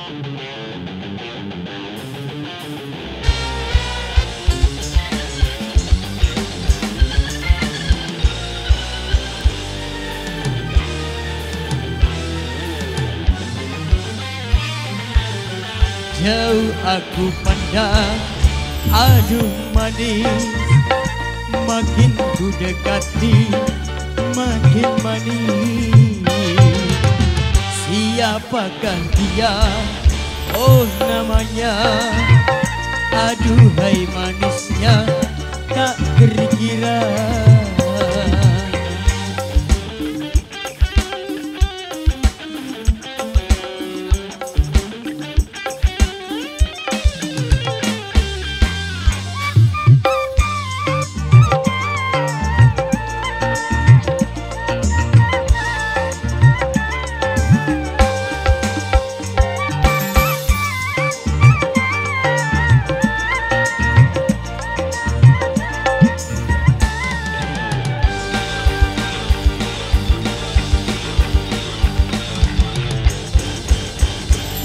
Jauh aku pandang, aduh manis, makin ku dekati, makin manis. Siapakah dia? Oh namanya, aduhai manisnya tak terkira.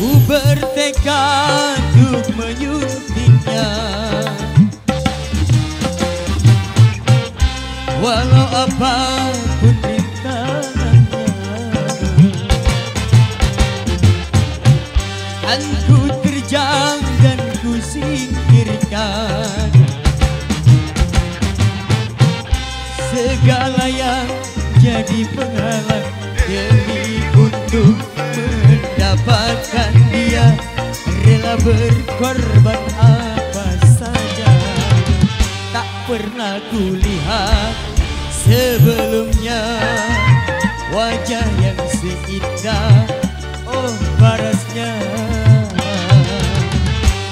Ku bertekad untuk menyuntiknya, walau apapun rintangannya. Kan ku terjang dan ku singkirkan segala yang jadi penghalang demi untuk mendapatkan dia. Rela berkorban apa saja, tak pernah kulihat sebelumnya wajah yang seindah oh parasnya.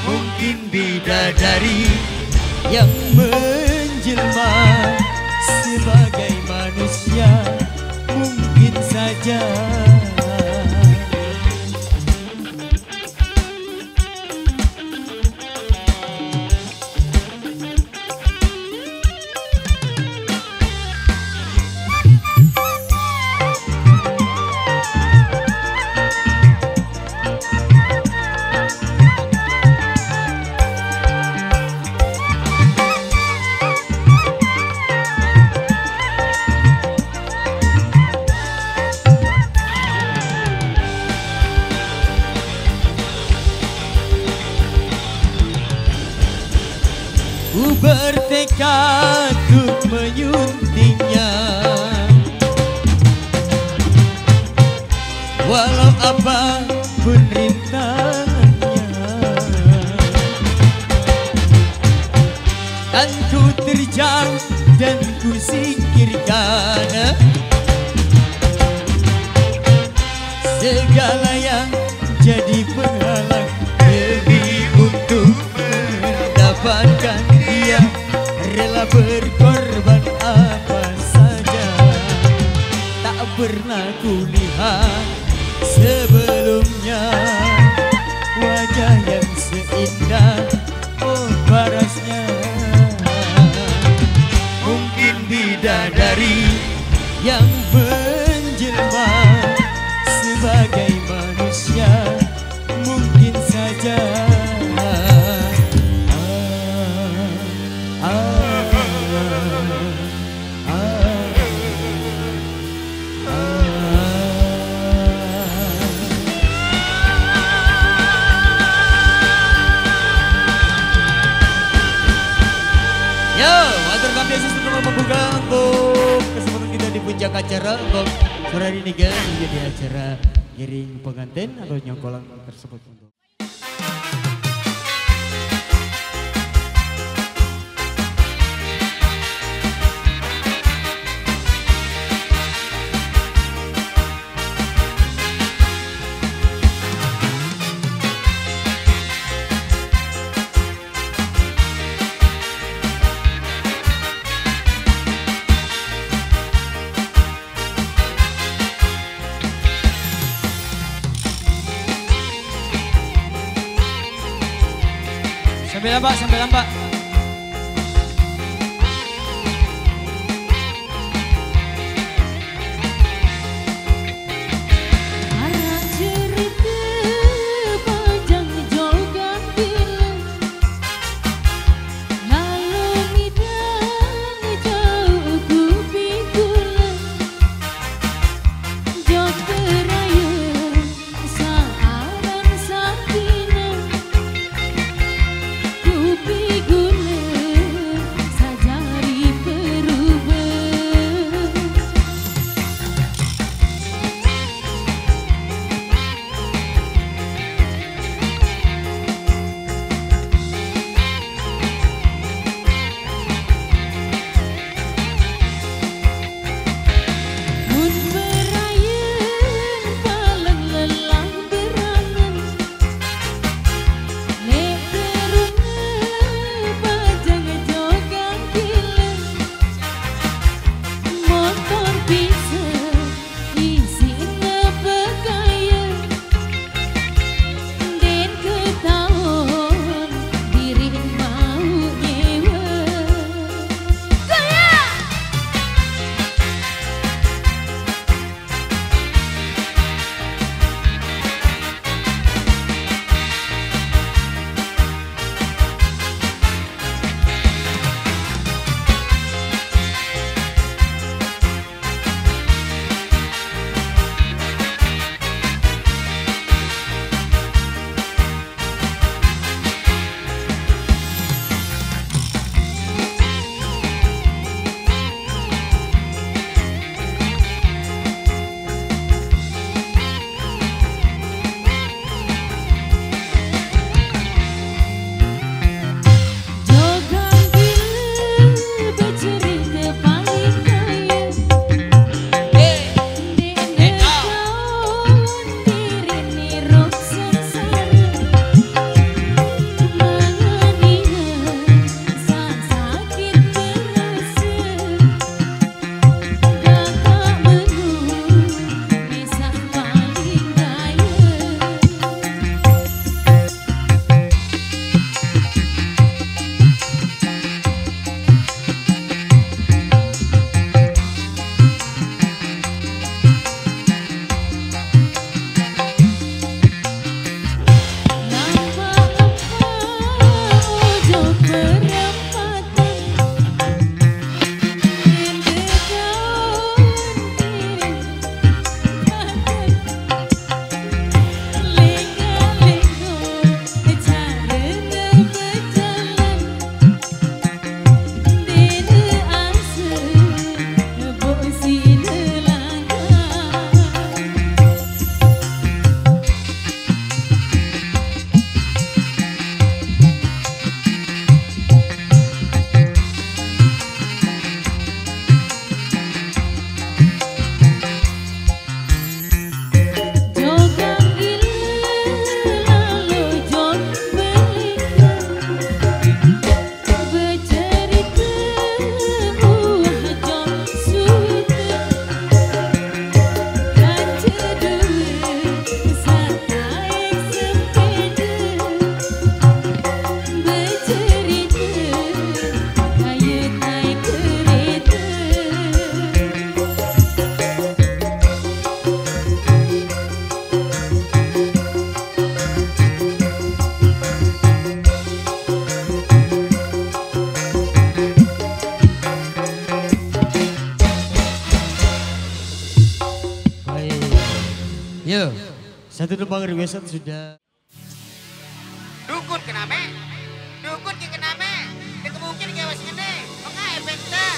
Mungkin bidadari yang menjelma sebagai manusia, mungkin saja. Ku bertekad untuk menyuntingnya, walau apapun rintangannya. Dan ku terjang dan ku singkirkan segala yang jadi penghalang demi untuk mendapatkan dia. Rela berkorban apa saja, tak pernah kulihat sebelumnya wajah yang seindah oh parasnya. Mungkin bidadari yang menjelma sebagai manusia, mungkin saja. Membuka untuk kesempatan kita di puncak acara untuk sore hari ini guys, menjadi acara giring pengantin atau nyongkolan tersebut. Sambil lambat. Arang cerita Yo. Satu tembang requestan sudah. Dukun kenapa? Dukun kenapa? Dia kemungkinan kayak was ngene. Kok nggak efek dah?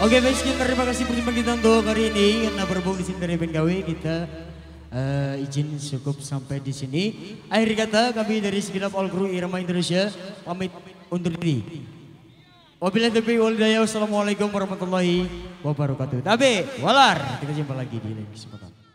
Oke baik, sekian terima kasih perjumpaan kita untuk hari ini. Karena berhubung di sini dari BNKW kita izin cukup sampai di sini. Akhir kata kami dari segenap all crew Irama Indonesia pamit undur diri. Wabillahi taufiq wal hidayah. Wassalamualaikum warahmatullahi wabarakatuh. Tapi walar, kita jumpa lagi di lain kesempatan.